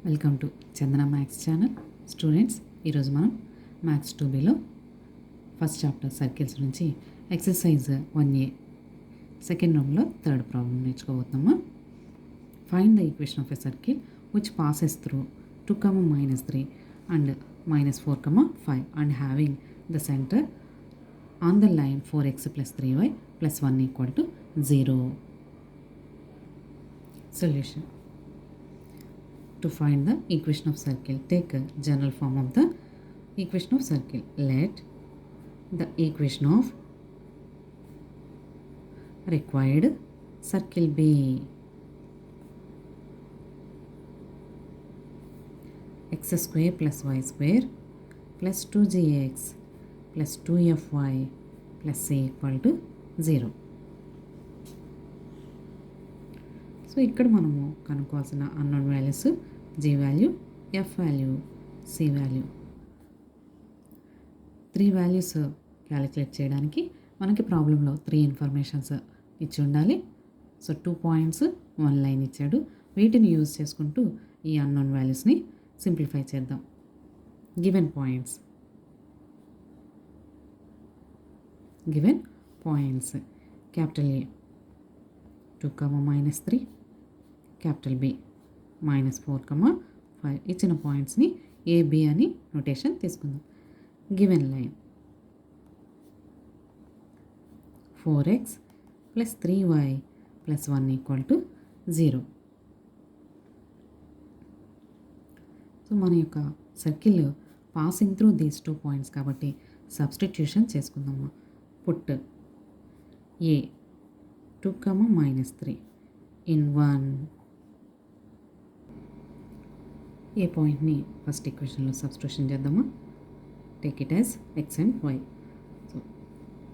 Welcome to Chandana maths channel. Students, ఈరోజు మనం maths 2Bలో ఫస్ట్ చాప్టర్ సర్కిల్స్ నుంచి ఎక్సర్సైజ్ 1A సెకండ్ రౌండ్లో థర్డ్ ప్రాబ్లం నేర్చుకోబోతున్నామా. Find the equation of a circle which passes through 2, -3 and -4, 5 and having the center on the line 4x + 3y + 1 = 0. Solution. To find the equation of circle, take a general form of the equation of circle. Let the equation of required circle be x square + y square + 2gx + 2fy + c = 0. So ఇక్కడ మనము కనుక్కోవాల్సిన unknown values g value, f value, c value. 3 values calculate చేయడానికి మనకి ప్రాబ్లంలో 3 informations ఇచ్చి ఉండాలి. So 2 points 1 line ఇచ్చాడు. వీటిని యూజ్ చేసుకుంటూ ఈ అన్నోన్ వాల్యూస్ని సింప్లిఫై చేద్దాం. Given points capital A 2, -3, capital B -4, 5 ఇచ్చిన పాయింట్స్ని ఏబి అని నోటేషన్ తీసుకుందాం. Given line 4x + 3y + 1 = 0. So మన యొక్క circle passing through these 2 points కాబట్టి సబ్స్టిట్యూషన్ చేసుకుందాము. Put A 2, -3 in 1. ఏ పాయింట్ని ఫస్ట్ ఈక్వేషన్లో సబ్స్టిట్యూషన్ చేద్దామా. Take it as x and y. So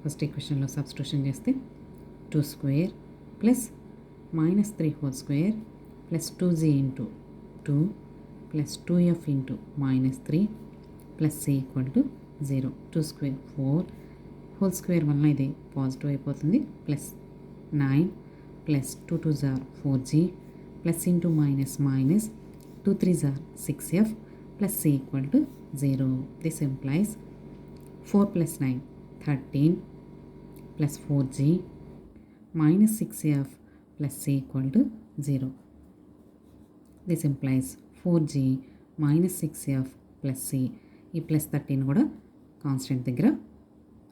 first ఈక్వేషన్లో సబ్స్టిట్యూషన్ చేస్తే 2² + -3² + 2g × 2 + 2f × -3 + c = 0. 2² 4 whole square వల్ల ఇది పాజిటివ్ అయిపోతుంది. +9 + 2 2s are 4g + into minus 2 3s are 6f + c = 0. This implies 4 + 9 13 + 4g - 6f + c = 0. This implies 4g - 6f + c. ఈ +13 కూడా constant దగ్గర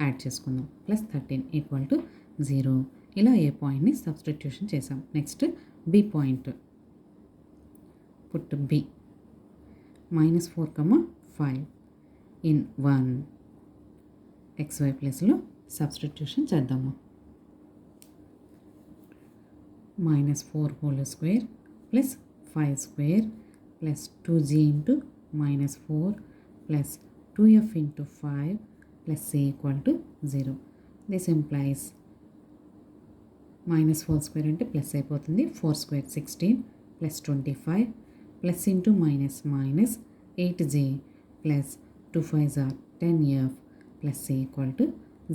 add చేసుకుందాం. +13 = 0. ఇలా ఏ పాయింట్ని సబ్స్టిట్యూషన్ చేసాం. Next B point. Put B -4, 5 in 1. xy ప్లేస్లో సబ్స్టిట్యూషన్ చేద్దాము. -4 whole square + 5² + 2g × -4 + 2f × 5 + c = 0. This implies -4² అంటే ప్లస్ అయిపోతుంది. 4² 16 + 25 + into -8g + 2 5s are 10f + c =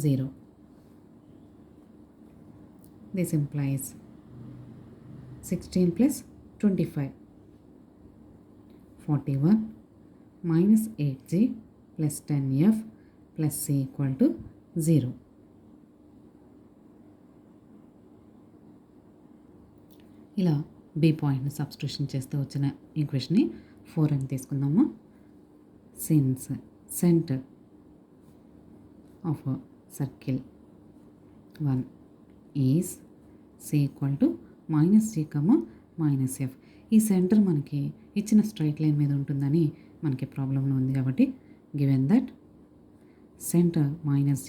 0. This implies 16 + 25 41 - 8g + 10f + c = 0. ఇలా బి పాయింట్ని సబ్స్టిట్యూషన్ చేస్తే వచ్చిన ఈక్వేషన్ని 4 అని తీసుకుందాము. Since centre of circle 1 is C = -g, -f. ఈ సెంటర్ మనకి ఇచ్చిన స్ట్రైట్ లైన్ మీద ఉంటుందని మనకి ప్రాబ్లంలో ఉంది కాబట్టి given that centre -g,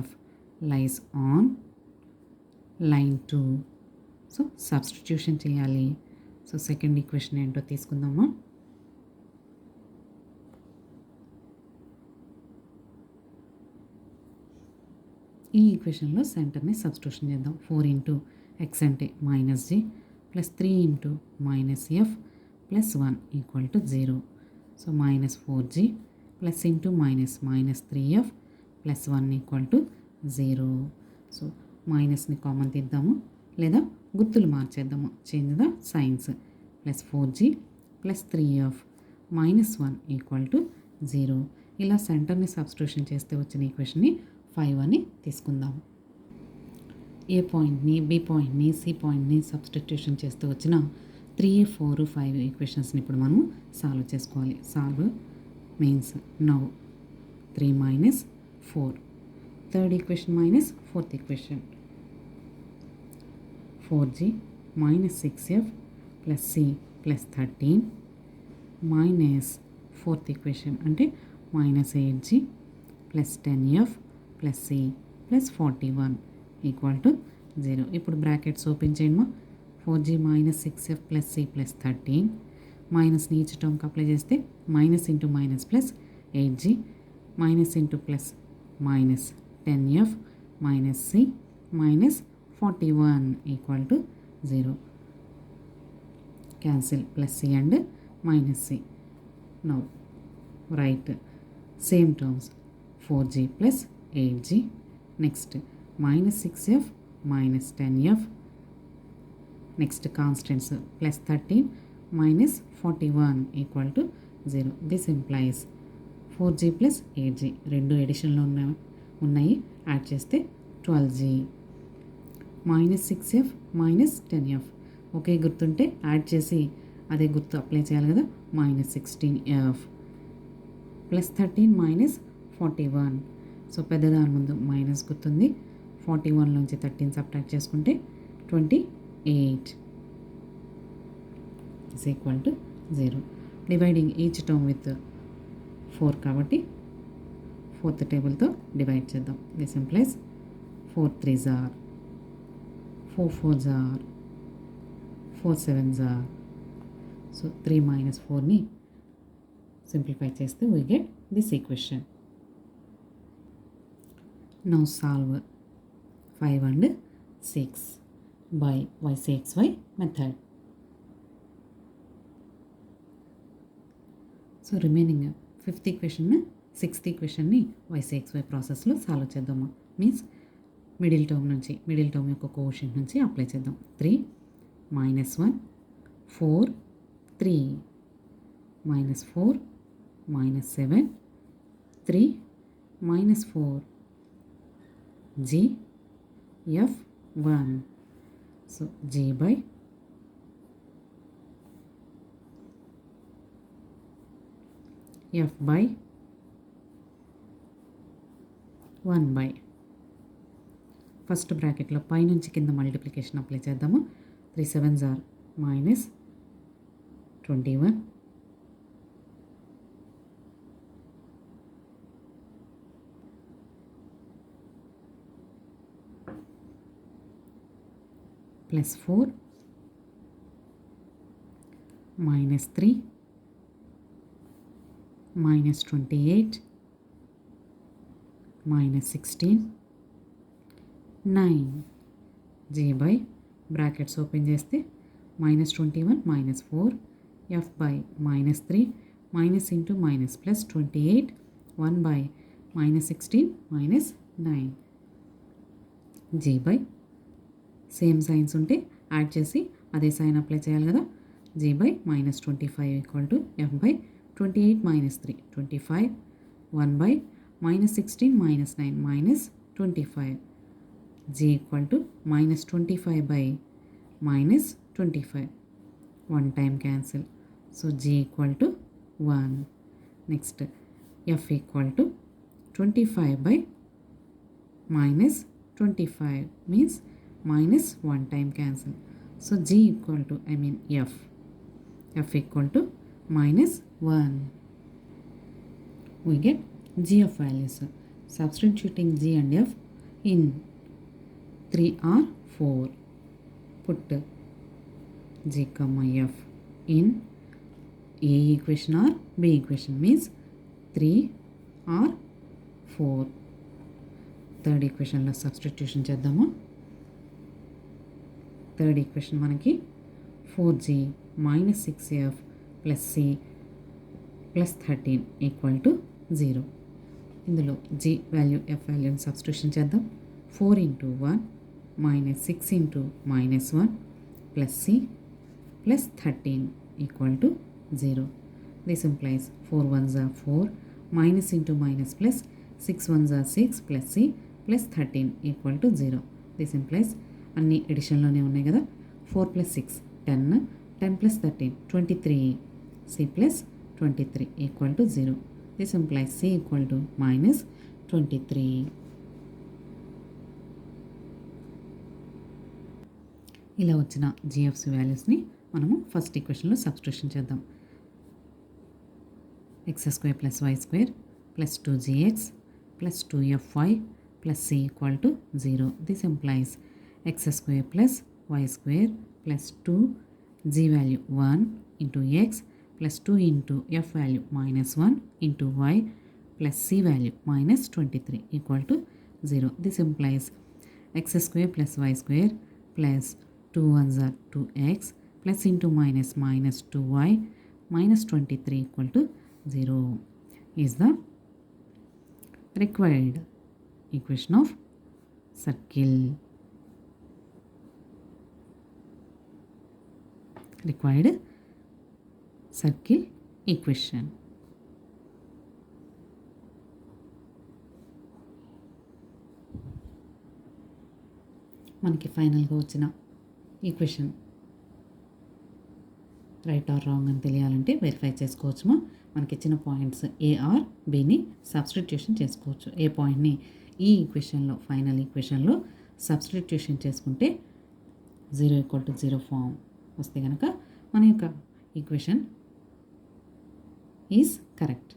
-f lies on line 2. So substitution చేయాలి. సో సెకండ్ ఈక్వేషన్ ఏంటో తీసుకుందామా. ఈ ఈక్వేషన్లో సెంటర్ని సబ్స్టిట్యూషన్ చేద్దాం. 4 × x అంటే -g + 3 × -f + 1 = 0. So -4g + into -3f + 1 = 0. సో మైనస్ని కామన్ తీద్దాము లేదా గుర్తులు మార్చేద్దాము. Change the signs. +4g plus 3f minus 1 equal to 0. ఇలా సెంటర్ని సబ్స్టిట్యూషన్ చేస్తే వచ్చిన ఈక్వేషన్ని 5 అని తీసుకుందాం. ఏ పాయింట్ని, బి పాయింట్ని, సి పాయింట్ని సబ్స్టిట్యూషన్ చేస్తూ వచ్చిన 3, 4, 5 ఈక్వేషన్స్ని ఇప్పుడు మనం సాల్వ్ చేసుకోవాలి. Solve means now 3 minus 4. Third equation minus fourth equation 4g minus 6f plus c plus 13 minus fourth equation అంటే minus 8g plus 10f plus c plus 41 equal to 0. ఇప్పుడు brackets open చేయమ్మా. 4g minus 6f plus c plus 13 మైనస్ని each టర్మ్కి apply చేస్తే minus into minus plus 8g minus into plus minus 10f minus c minus 41 equal to 0. Cancel plus c and minus c. Now write same terms 4g plus 8g next minus 6f minus 10f next constants plus 13 minus 41 equal to 0. This implies 4g plus 8g రెండు ఎడిషన్లో ఉన్నాయి add చేస్తే 12g minus 6f minus 10f ఒకే గుర్తుంటే add చేసి అదే గుర్తు apply చేయాలి కదా. Minus 16f plus 13 minus 41. So పెద్దదాని ముందు మైనస్ గుర్తుంది. 41 నుంచి 13 సబ్ట్రాక్ట్ చేసుకుంటే 28 is equal to 0. Dividing each term with 4 కాబట్టి ఫోర్త్ టేబుల్తో డివైడ్ చేద్దాం. This implies 4 3s are 4 4s are 4 7s are. So 3 minus 4ని సింప్లిఫై చేస్తే we get this equation. Now solve 5 and 6 by y/xy method. So remaining fifth equation, sixth ఈక్వేషన్ని y/xy ప్రాసెస్లో solve చేద్దాము. Means middle term యొక్క quotient నుంచి apply చేద్దాం. 3 minus 1 4 3 minus 4 minus 7 3 minus 4 g f 1. సో g by f by 1 by first బ్రాకెట్లో పైనుంచి కింద మల్టిప్లికేషన్ అప్లై చేద్దాము. 3 7s are minus 21 plus 4 minus 3 minus 28 minus 16 9 g by brackets open చేస్తే minus 21 minus 4 f by minus 3 minus into minus plus 28 1 by minus 16 minus 9 g by same signs ఉంటే add చేసి అదే sign apply చేయాలి కదా. g by minus 25 equal to f by 28 minus 3 25 1 by minus 16 minus 9 minus 25 g equal to minus 25 by minus 25 one time cancel. So g equal to 1. Next f equal to 25 by minus 25 means minus one time cancel. So g equal to f equal to minus 1. We get g of values. Substituting g and f in 3 or 4. Put g comma f in a equation or b equation means 3 or 4. Third ఈక్వేషన్లో substitution చేద్దాము. Third equation మనకి 4g minus 6f plus c plus 13 equal to 0. ఇందులో g value f వాల్యూని substitution చేద్దాం. 4 into 1 minus 6 into minus 1 plus c plus 13 equal to 0. This implies 4 ones are 4, minus into minus plus, 6 ones are 6 plus c plus 13 equal to 0. This implies అన్ని ఎడిషన్లోనే ఉన్నాయి కదా. 4 plus 6 10, 10 plus 13 23, c plus 23 equal to 0. This implies c equal to minus 23. ఇలా వచ్చిన జిఎఫ్సి వాల్యూస్ని మనము first ఈక్వేషన్లో substitution చేద్దాం. X square plus y square plus 2gx plus 2fy plus c equal to 0. This implies x square plus y square plus 2g value 1 into x plus 2 into f value minus 1 into y plus c value minus 23 equal to 0. This implies x square plus y square plus 2 ones are 2x plus into minus minus 2y minus 23 equal to 0 is the required equation of circle. Required circle equation. మనకి ఫైనల్గా వచ్చిన equation right are wrong అని తెలియాలంటే verify చేసుకోవచ్చుమా. మనకి ఇచ్చిన points A are బిని substitution చేసుకోవచ్చు. ఏ పాయింట్ని ఈ ఈక్వేషన్లో ఫైనల్ ఈక్వేషన్లో సబ్స్టిట్యూషన్ చేసుకుంటే 0 ఈక్వల్ టు 0 ఫామ్ వస్తే కనుక మన యొక్క equation is correct.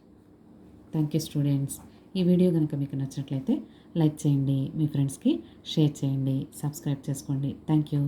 Thank you students. ఈ వీడియో కనుక మీకు నచ్చినట్లయితే లైక్ చేయండి, మీ ఫ్రెండ్స్కి షేర్ చేయండి, సబ్స్క్రైబ్ చేసుకోండి. Thank you.